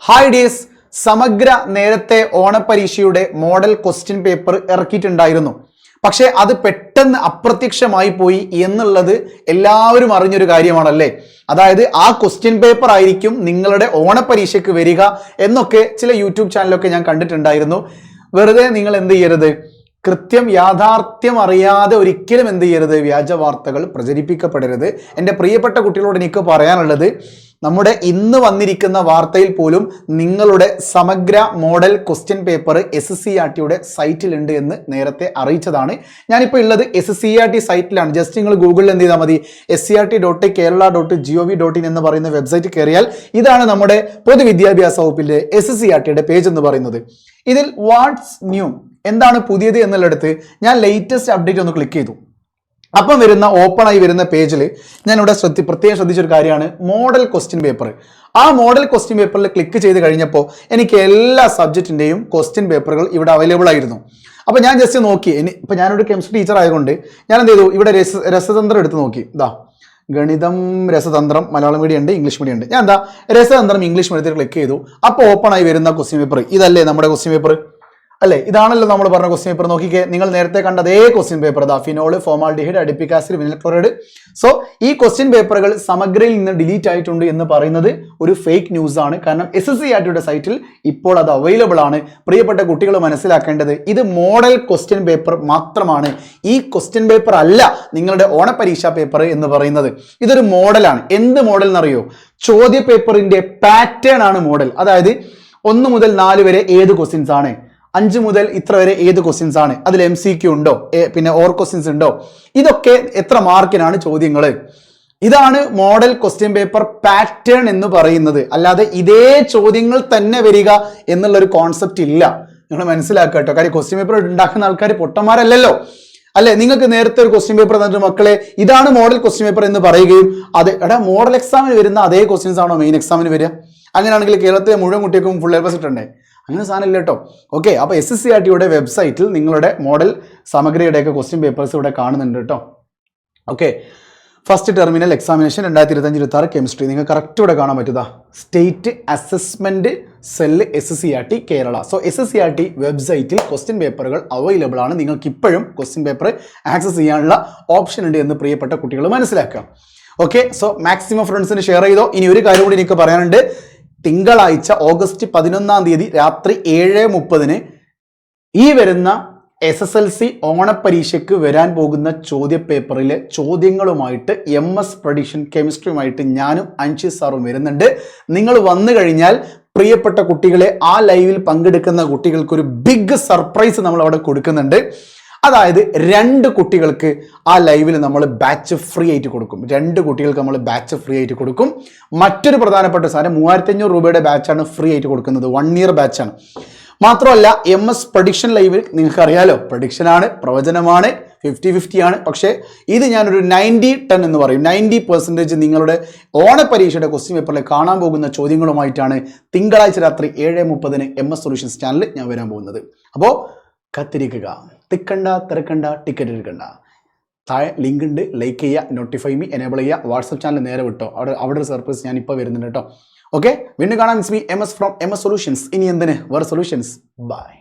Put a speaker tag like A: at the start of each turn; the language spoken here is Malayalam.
A: ഹായ് ഡേസ്, സമഗ്ര നേരത്തെ ഓണപരീക്ഷയുടെ മോഡൽ ക്വസ്റ്റ്യൻ പേപ്പർ ഇറക്കിയിട്ടുണ്ടായിരുന്നു. പക്ഷെ അത് പെട്ടെന്ന് അപ്രത്യക്ഷമായി പോയി എന്നുള്ളത് എല്ലാവരും അറിഞ്ഞൊരു കാര്യമാണല്ലേ. അതായത് ആ ക്വസ്റ്റ്യൻ പേപ്പർ ആയിരിക്കും നിങ്ങളുടെ ഓണപരീക്ഷയ്ക്ക് വരിക എന്നൊക്കെ ചില യൂട്യൂബ് ചാനലൊക്കെ ഞാൻ കണ്ടിട്ടുണ്ടായിരുന്നു. വെറുതെ നിങ്ങൾ എന്ത് ചെയ്യരുത്, കൃത്യം യാഥാർത്ഥ്യം അറിയാതെ ഒരിക്കലും എന്ത് ചെയ്യരുത്, വ്യാജ വാർത്തകൾ പ്രചരിപ്പിക്കപ്പെടരുത്. എൻ്റെ പ്രിയപ്പെട്ട കുട്ടികളോട് എനിക്ക് പറയാനുള്ളത്, നമ്മുടെ ഇന്ന് വന്നിരിക്കുന്ന വാർത്തയിൽ പോലും നിങ്ങളുടെ സമഗ്ര മോഡൽ ക്വസ്റ്റ്യൻ പേപ്പർ SSCERTയുടെ സൈറ്റിലുണ്ട് എന്ന് നേരത്തെ അറിയിച്ചതാണ്. ഞാനിപ്പോൾ ഉള്ളത് SSCERT സൈറ്റിലാണ്. ജസ്റ്റ് നിങ്ങൾ ഗൂഗിളിൽ എന്ത് ചെയ്താൽ മതി, scrt.kerala.gov.in എന്ന് പറയുന്ന വെബ്സൈറ്റ് കയറിയാൽ ഇതാണ് നമ്മുടെ പൊതുവിദ്യാഭ്യാസ വകുപ്പിന്റെ SSCERTയുടെ പേജ് എന്ന് പറയുന്നത്. ഇതിൽ വാട്ട്സ് ന്യൂ, എന്താണ് പുതിയത് എന്നുള്ളിടത്ത് ഞാൻ ലേറ്റസ്റ്റ് അപ്ഡേറ്റ് ഒന്ന് ക്ലിക്ക് ചെയ്തു. അപ്പം വരുന്ന ഓപ്പൺ ആയി വരുന്ന പേജിൽ ഞാൻ ഇവിടെ പ്രത്യേകം ശ്രദ്ധിച്ചൊരു കാര്യമാണ് മോഡൽ ക്വസ്റ്റ്യൻ പേപ്പർ. ആ മോഡൽ ക്വസ്റ്റ്യൻ പേപ്പറിൽ ക്ലിക്ക് ചെയ്ത് കഴിഞ്ഞപ്പോൾ എനിക്ക് എല്ലാ സബ്ജക്റ്റിൻ്റെയും ക്വസ്റ്റ്യൻ പേപ്പറുകൾ ഇവിടെ അവൈലബിൾ ആയിരുന്നു. അപ്പോൾ ഞാൻ ജസ്റ്റ് നോക്കി. ഇപ്പം ഞാനൊരു കെമിസ്ട്രി ടീച്ചർ ആയതുകൊണ്ട് ഞാൻ എന്ത് ചെയ്തു, ഇവിടെ രസതന്ത്രം എടുത്ത് നോക്കി. ഗണിതം, രസതന്ത്രം മലയാളം മീഡിയം ഉണ്ട്, ഇംഗ്ലീഷ് മീഡിയം ഉണ്ട്. ഞാൻ രസതന്ത്രം ഇംഗ്ലീഷ് മീഡിയത്തിൽ ക്ലിക്ക് ചെയ്തു. അപ്പോൾ ഓപ്പൺ ആയി വരുന്ന ക്വസ്റ്റ്യൻ പേപ്പർ ഇതല്ലേ നമ്മുടെ ക്വസ്റ്റ്യൻ പേപ്പർ അല്ലേ? ഇതാണല്ലോ നമ്മൾ പറഞ്ഞ ക്വസ്റ്റ്യൻ പേപ്പർ. നോക്കിക്കേ, നിങ്ങൾ നേരത്തെ കണ്ട അതേ question paper, phenol, formaldehyde, adipic acid, vinyl chloride. So ഈ ക്വസ്റ്റ്യൻ പേപ്പറുകൾ സമഗ്രയിൽ നിന്ന് ഡിലീറ്റ് ആയിട്ടുണ്ട് എന്ന് പറയുന്നത് ഒരു ഫേക്ക് ന്യൂസ് ആണ്. കാരണം SSCERTയുടെ സൈറ്റിൽ ഇപ്പോൾ അത് അവൈലബിൾ ആണ്. പ്രിയപ്പെട്ട കുട്ടികൾ മനസ്സിലാക്കേണ്ടത്, ഇത് മോഡൽ ക്വസ്റ്റ്യൻ പേപ്പർ മാത്രമാണ്. ഈ ക്വസ്റ്റ്യൻ പേപ്പർ അല്ല നിങ്ങളുടെ ഓണപരീക്ഷാ പേപ്പർ എന്ന് പറയുന്നത്. ഇതൊരു മോഡലാണ്. എന്ത് മോഡൽ എന്നറിയോ? ചോദ്യ പേപ്പറിന്റെ പാറ്റേൺ ആണ് മോഡൽ. അതായത് 1 മുതൽ 4 വരെ ഏത് ക്വസ്റ്റ്യൻസ് ആണ്, 5 മുതൽ ഇത്ര വരെ ഏത് ക്വസ്റ്റ്യൻസ് ആണ്, അതിൽ MCQ ഉണ്ടോ, പിന്നെ ഓർ ക്വസ്റ്റ്യൻസ് ഉണ്ടോ, ഇതൊക്കെ എത്ര മാർക്കിനാണ് ചോദ്യങ്ങൾ. ഇതാണ് മോഡൽ ക്വസ്റ്റ്യൻ പേപ്പർ പാറ്റേൺ എന്ന് പറയുന്നത്. അല്ലാതെ ഇതേ ചോദ്യങ്ങൾ തന്നെ വരിക എന്നുള്ളൊരു കോൺസെപ്റ്റ് ഇല്ല. നിങ്ങൾ മനസ്സിലാക്കുക കേട്ടോ. കാര്യം ക്വസ്റ്റ്യൻ പേപ്പർ ഉണ്ടാക്കുന്ന ആൾക്കാർ പൊട്ടന്മാരല്ലല്ലോ അല്ലെ. നിങ്ങൾക്ക് നേരത്തെ ഒരു ക്വസ്റ്റ്യൻ പേപ്പർ തന്നിട്ട് മക്കളെ ഇതാണ് മോഡൽ ക്വസ്റ്റ്യൻ പേപ്പർ എന്ന് പറയുകയും മോഡൽ എക്സാമിന് വരുന്ന അതേ ക്വസ്റ്റ്യൻസ് ആണോ മെയിൻ എക്സാമിന് വരിക? അങ്ങനെയാണെങ്കിൽ കേരളത്തിലെ മുഴുവൻ കുട്ടികൾക്കും ഫുൾ A+ ഇട്ടുണ്ടേ? അങ്ങനെ സാധനം ഇല്ല കേട്ടോ. ഓക്കെ, അപ്പോൾ SSCERTയുടെ വെബ്സൈറ്റിൽ നിങ്ങളുടെ മോഡൽ സമഗ്രയുടെയൊക്കെ ക്വസ്റ്റ്യൻ പേപ്പേഴ്സ് ഇവിടെ കാണുന്നുണ്ട് കേട്ടോ. Okay, first terminal examination 2025-26 chemistry നിങ്ങൾക്ക് കറക്റ്റ് ഇവിടെ കാണാൻ പറ്റുക. State assessment cell SSCERT Kerala. So SSCERT വെബ്സൈറ്റിൽ ക്വസ്റ്റ്യൻ പേപ്പറുകൾ അവൈലബിൾ ആണ്. നിങ്ങൾക്ക് ഇപ്പോഴും ക്വസ്റ്റ്യൻ പേപ്പർ ആക്സസ് ചെയ്യാനുള്ള ഓപ്ഷൻ ഉണ്ട് എന്ന് പ്രിയപ്പെട്ട കുട്ടികൾ മനസ്സിലാക്കാം. ഓക്കെ, സോ മാക്സിമം ഫ്രണ്ട്സിന് ഷെയർ ചെയ്തോ. ഇനി ഒരു കാര്യം കൂടി എനിക്ക് പറയാനുണ്ട്. തിങ്കളാഴ്ച ഓഗസ്റ്റ് 11 രാത്രി 7:30 ഈ വരുന്ന SSLC ഓണപരീക്ഷയ്ക്ക് വരാൻ പോകുന്ന ചോദ്യ പേപ്പറിലെ ചോദ്യങ്ങളുമായിട്ട് MS പ്രഡിക്ഷൻ കെമിസ്ട്രിയുമായിട്ട് ഞാനും അൻഷി സാറും വരുന്നുണ്ട്. നിങ്ങൾ വന്നു കഴിഞ്ഞാൽ പ്രിയപ്പെട്ട കുട്ടികളെ, ആ ലൈവിൽ പങ്കെടുക്കുന്ന കുട്ടികൾക്ക് ഒരു ബിഗ് സർപ്രൈസ് നമ്മൾ അവിടെ കൊടുക്കുന്നുണ്ട്. അതായത് 2 കുട്ടികൾക്ക് ആ ലൈവിൽ നമ്മൾ ബാച്ച് ഫ്രീ ആയിട്ട് കൊടുക്കും. 2 കുട്ടികൾക്ക് നമ്മൾ ബാച്ച് ഫ്രീ ആയിട്ട് കൊടുക്കും. മറ്റൊരു പ്രധാനപ്പെട്ട സാധനം, 3500 രൂപയുടെ ബാച്ചാണ് ഫ്രീ ആയിട്ട് കൊടുക്കുന്നത്. 1 ഇയർ ബാച്ചാണ്. മാത്രമല്ല MS പ്രഡിക്ഷൻ ലൈവിൽ നിങ്ങൾക്ക് അറിയാലോ, പ്രഡിക്ഷനാണ്, പ്രവചനമാണ്, 50-50 ആണ്. പക്ഷേ ഇത് ഞാനൊരു 90-10 എന്ന് പറയും. 90% നിങ്ങളുടെ ഓണപരീക്ഷയുടെ ക്വസ്റ്റ്യൻ പേപ്പറിൽ കാണാൻ പോകുന്ന ചോദ്യങ്ങളുമായിട്ടാണ് തിങ്കളാഴ്ച രാത്രി 7:30 MS സൊല്യൂഷൻസ് ചാനലിൽ ഞാൻ വരാൻ പോകുന്നത്. അപ്പോൾ കത്തിരിക്കുക, തിക്കണ്ട, തിരക്കണ്ട, ടിക്കറ്റ് എടുക്കണ്ട. താഴെ ലിങ്ക് ഉണ്ട്, ലൈക്ക് ചെയ്യുക, നോട്ടിഫൈ മീ എനേബിൾ ചെയ്യുക. വാട്സപ്പ് ചാനൽ നേരെ വിട്ടോ, അവിടെ ഒരു സർപ്രൈസ് ഞാൻ ഇപ്പോൾ വരുന്നുണ്ട് കേട്ടോ. ഓക്കെ, വീണ്ടും കാണാം. MS from MS solutions. ഇനി എന്തിന് വേറെ സൊല്യൂഷൻസ്. ബൈ.